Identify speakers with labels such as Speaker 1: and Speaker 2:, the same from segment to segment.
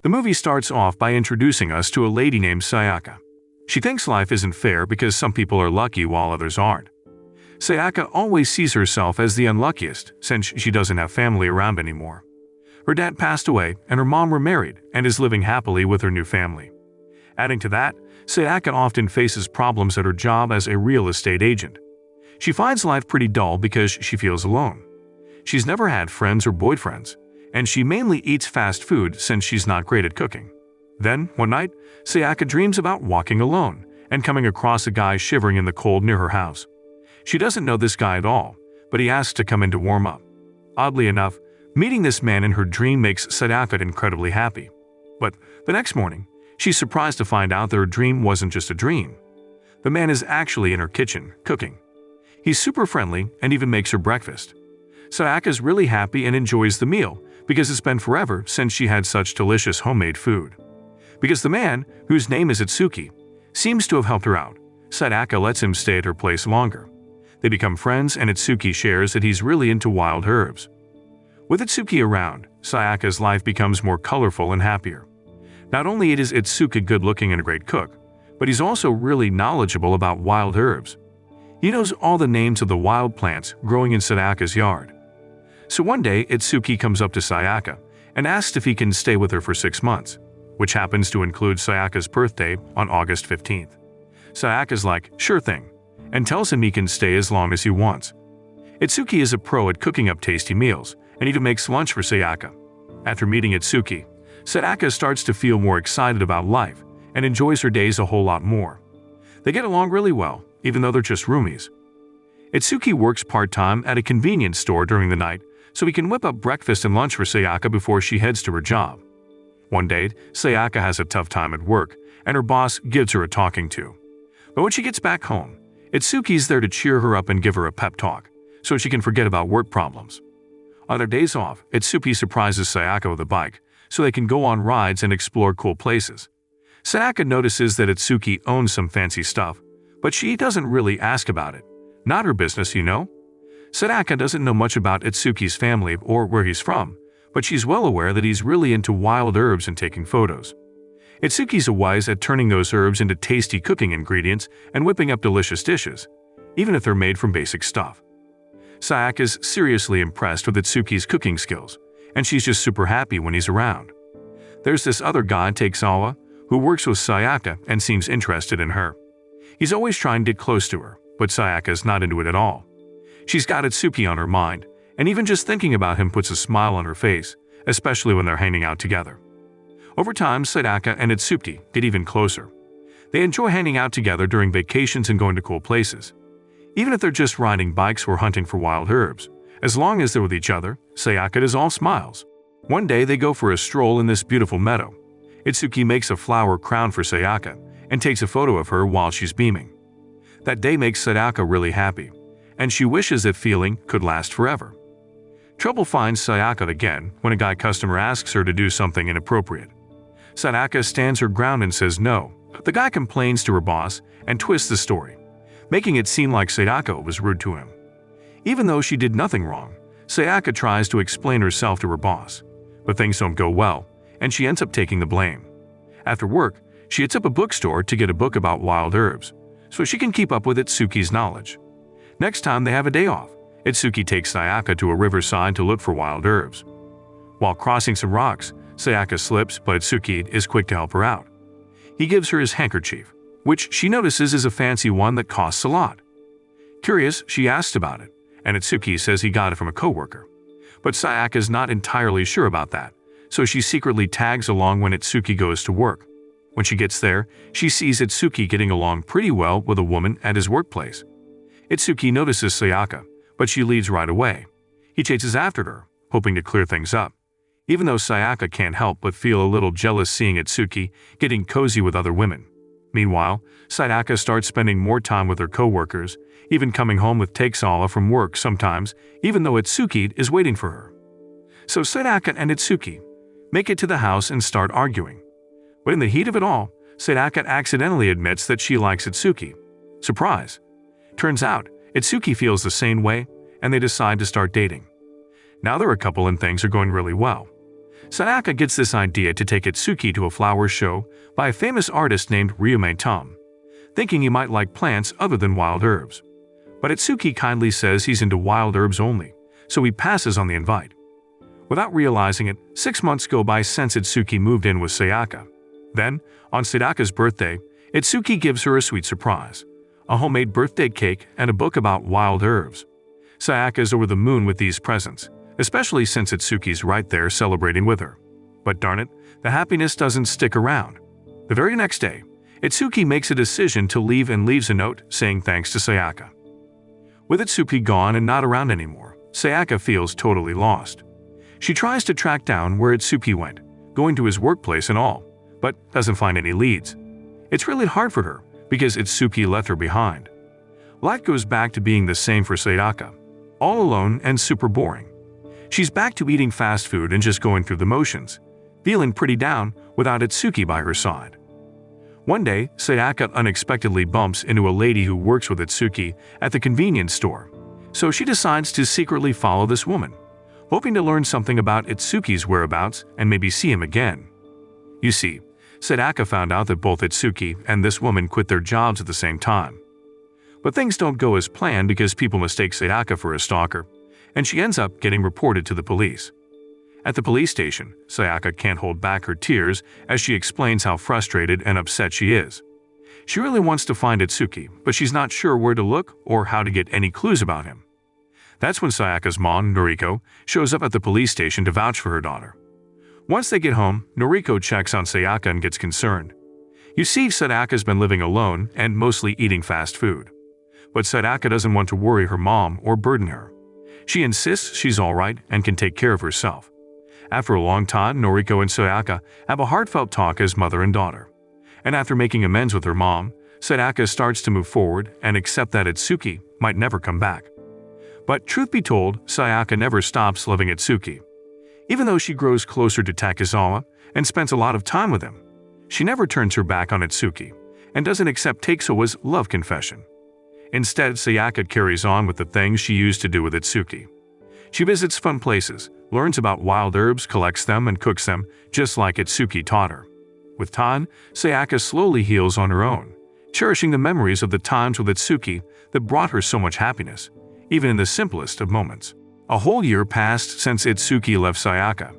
Speaker 1: The movie starts off by introducing us to a lady named Sayaka. She thinks life isn't fair because some people are lucky while others aren't. Sayaka always sees herself as the unluckiest since she doesn't have family around anymore. Her dad passed away and her mom remarried and is living happily with her new family. Adding to that, Sayaka often faces problems at her job as a real estate agent. She finds life pretty dull because she feels alone. She's never had friends or boyfriends, and she mainly eats fast food since she's not great at cooking. Then, one night, Sayaka dreams about walking alone and coming across a guy shivering in the cold near her house. She doesn't know this guy at all, but he asks to come in to warm up. Oddly enough, meeting this man in her dream makes Sayaka incredibly happy. But the next morning, she's surprised to find out that her dream wasn't just a dream. The man is actually in her kitchen, cooking. He's super friendly and even makes her breakfast. Sayaka's really happy and enjoys the meal because it's been forever since she had such delicious homemade food. Because the man, whose name is Itsuki, seems to have helped her out, Sayaka lets him stay at her place longer. They become friends and Itsuki shares that he's really into wild herbs. With Itsuki around, Sayaka's life becomes more colorful and happier. Not only is Itsuki good-looking and a great cook, but he's also really knowledgeable about wild herbs. He knows all the names of the wild plants growing in Sayaka's yard. So one day, Itsuki comes up to Sayaka and asks if he can stay with her for 6 months, which happens to include Sayaka's birthday on August 15th. Sayaka's like, sure thing, and tells him he can stay as long as he wants. Itsuki is a pro at cooking up tasty meals and even makes lunch for Sayaka. After meeting Itsuki, Sayaka starts to feel more excited about life and enjoys her days a whole lot more. They get along really well, even though they're just roomies. Itsuki works part-time at a convenience store during the night so he can whip up breakfast and lunch for Sayaka before she heads to her job. One day, Sayaka has a tough time at work, and her boss gives her a talking to. But when she gets back home, Itsuki's there to cheer her up and give her a pep talk, so she can forget about work problems. On their days off, Itsuki surprises Sayaka with a bike, so they can go on rides and explore cool places. Sayaka notices that Itsuki owns some fancy stuff, but she doesn't really ask about it. Not her business, you know? Sayaka doesn't know much about Itsuki's family or where he's from, but she's well aware that he's really into wild herbs and taking photos. Itsuki's wise at turning those herbs into tasty cooking ingredients and whipping up delicious dishes, even if they're made from basic stuff. Sayaka's seriously impressed with Itsuki's cooking skills, and she's just super happy when he's around. There's this other guy, Takesawa, who works with Sayaka and seems interested in her. He's always trying to get close to her, but Sayaka's not into it at all. She's got Itsuki on her mind, and even just thinking about him puts a smile on her face, especially when they're hanging out together. Over time, Sayaka and Itsuki get even closer. They enjoy hanging out together during vacations and going to cool places. Even if they're just riding bikes or hunting for wild herbs, as long as they're with each other, Sayaka is all smiles. One day, they go for a stroll in this beautiful meadow. Itsuki makes a flower crown for Sayaka and takes a photo of her while she's beaming. That day makes Sayaka really happy, and she wishes that feeling could last forever. Trouble finds Sayaka again when a guy customer asks her to do something inappropriate. Sayaka stands her ground and says no. The guy complains to her boss and twists the story, making it seem like Sayaka was rude to him. Even though she did nothing wrong, Sayaka tries to explain herself to her boss, but things don't go well, and she ends up taking the blame. After work, she hits up a bookstore to get a book about wild herbs, so she can keep up with Itsuki's knowledge. Next time they have a day off, Itsuki takes Sayaka to a riverside to look for wild herbs. While crossing some rocks, Sayaka slips, but Itsuki is quick to help her out. He gives her his handkerchief, which she notices is a fancy one that costs a lot. Curious, she asks about it, and Itsuki says he got it from a coworker. But Sayaka is not entirely sure about that, so she secretly tags along when Itsuki goes to work. When she gets there, she sees Itsuki getting along pretty well with a woman at his workplace. Itsuki notices Sayaka, but she leaves right away. He chases after her, hoping to clear things up, even though Sayaka can't help but feel a little jealous seeing Itsuki getting cozy with other women. Meanwhile, Sayaka starts spending more time with her coworkers, even coming home with Takesawa from work sometimes, even though Itsuki is waiting for her. So Sayaka and Itsuki make it to the house and start arguing. But in the heat of it all, Sayaka accidentally admits that she likes Itsuki. Surprise! Turns out, Itsuki feels the same way, and they decide to start dating. Now they're a couple and things are going really well. Sayaka gets this idea to take Itsuki to a flower show by a famous artist named Ryume Tom, thinking he might like plants other than wild herbs. But Itsuki kindly says he's into wild herbs only, so he passes on the invite. Without realizing it, 6 months go by since Itsuki moved in with Sayaka. Then, on Sayaka's birthday, Itsuki gives her a sweet surprise, a homemade birthday cake and a book about wild herbs. Sayaka is over the moon with these presents, especially since Itsuki's right there celebrating with her. But darn it, the happiness doesn't stick around. The very next day, Itsuki makes a decision to leave and leaves a note saying thanks to Sayaka. With Itsuki gone and not around anymore, Sayaka feels totally lost. She tries to track down where Itsuki went, going to his workplace and all, but doesn't find any leads. It's really hard for her because Itsuki left her behind. Life goes back to being the same for Sayaka, all alone and super boring. She's back to eating fast food and just going through the motions, feeling pretty down without Itsuki by her side. One day, Sayaka unexpectedly bumps into a lady who works with Itsuki at the convenience store, so she decides to secretly follow this woman, hoping to learn something about Itsuki's whereabouts and maybe see him again. You see, Sayaka found out that both Itsuki and this woman quit their jobs at the same time. But things don't go as planned because people mistake Sayaka for a stalker, and she ends up getting reported to the police. At the police station, Sayaka can't hold back her tears as she explains how frustrated and upset she is. She really wants to find Itsuki, but she's not sure where to look or how to get any clues about him. That's when Sayaka's mom, Noriko, shows up at the police station to vouch for her daughter. Once they get home, Noriko checks on Sayaka and gets concerned. You see, Sayaka's been living alone and mostly eating fast food. But Sayaka doesn't want to worry her mom or burden her. She insists she's alright and can take care of herself. After a long time, Noriko and Sayaka have a heartfelt talk as mother and daughter. And after making amends with her mom, Sayaka starts to move forward and accept that Itsuki might never come back. But truth be told, Sayaka never stops loving Itsuki. Even though she grows closer to Takezawa and spends a lot of time with him, she never turns her back on Itsuki and doesn't accept Takezawa's love confession. Instead, Sayaka carries on with the things she used to do with Itsuki. She visits fun places, learns about wild herbs, collects them, and cooks them, just like Itsuki taught her. With time, Sayaka slowly heals on her own, cherishing the memories of the times with Itsuki that brought her so much happiness, even in the simplest of moments. A whole year passed since Itsuki left Sayaka.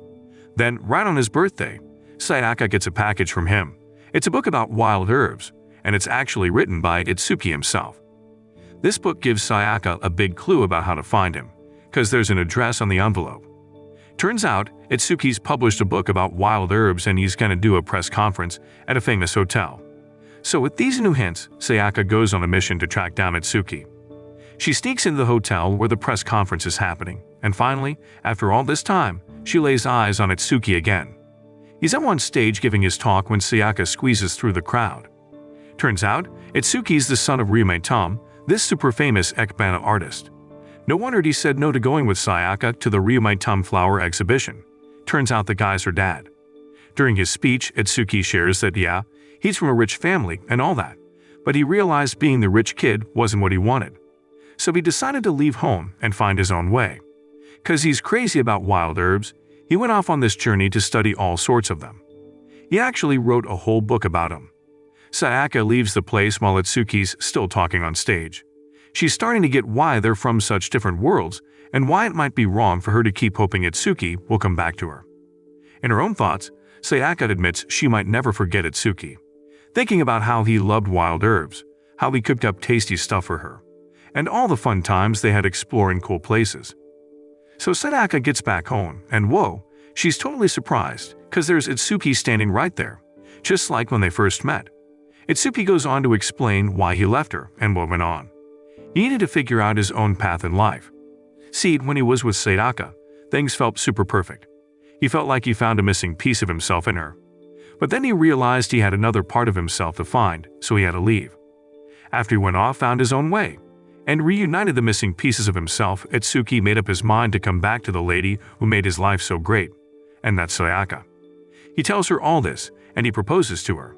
Speaker 1: Then, right on his birthday, Sayaka gets a package from him. It's a book about wild herbs, and it's actually written by Itsuki himself. This book gives Sayaka a big clue about how to find him, because there's an address on the envelope. Turns out, Itsuki's published a book about wild herbs and he's going to do a press conference at a famous hotel. So with these new hints, Sayaka goes on a mission to track down Itsuki. She sneaks into the hotel where the press conference is happening, and finally, after all this time, she lays eyes on Itsuki again. He's up on stage giving his talk when Sayaka squeezes through the crowd. Turns out, Itsuki's the son of Ryume Tom, this super famous Ekbana artist. No wonder he said no to going with Sayaka to the Ryume Tom flower exhibition. Turns out the guy's her dad. During his speech, Itsuki shares that yeah, he's from a rich family and all that, but he realized being the rich kid wasn't what he wanted. So he decided to leave home and find his own way. 'Cause he's crazy about wild herbs, he went off on this journey to study all sorts of them. He actually wrote a whole book about them. Sayaka leaves the place while Itsuki's still talking on stage. She's starting to get why they're from such different worlds and why it might be wrong for her to keep hoping Itsuki will come back to her. In her own thoughts, Sayaka admits she might never forget Itsuki, thinking about how he loved wild herbs, how he cooked up tasty stuff for her, and all the fun times they had exploring cool places. So Sayaka gets back home, and whoa, she's totally surprised, cause there's Itsuki standing right there, just like when they first met. Itsuki goes on to explain why he left her and what went on. He needed to figure out his own path in life. See, when he was with Sayaka, things felt super perfect. He felt like he found a missing piece of himself in her. But then he realized he had another part of himself to find, so he had to leave. After he went off, found his own way, and reunited the missing pieces of himself, Itsuki made up his mind to come back to the lady who made his life so great, and that's Sayaka. He tells her all this, and he proposes to her.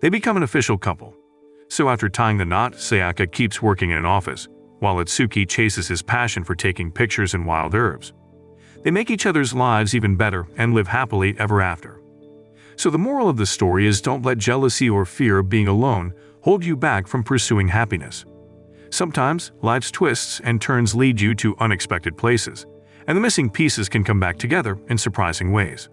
Speaker 1: They become an official couple. So after tying the knot, Sayaka keeps working in an office, while Itsuki chases his passion for taking pictures and wild herbs. They make each other's lives even better and live happily ever after. So the moral of the story is, don't let jealousy or fear of being alone hold you back from pursuing happiness. Sometimes life's twists and turns lead you to unexpected places, and the missing pieces can come back together in surprising ways.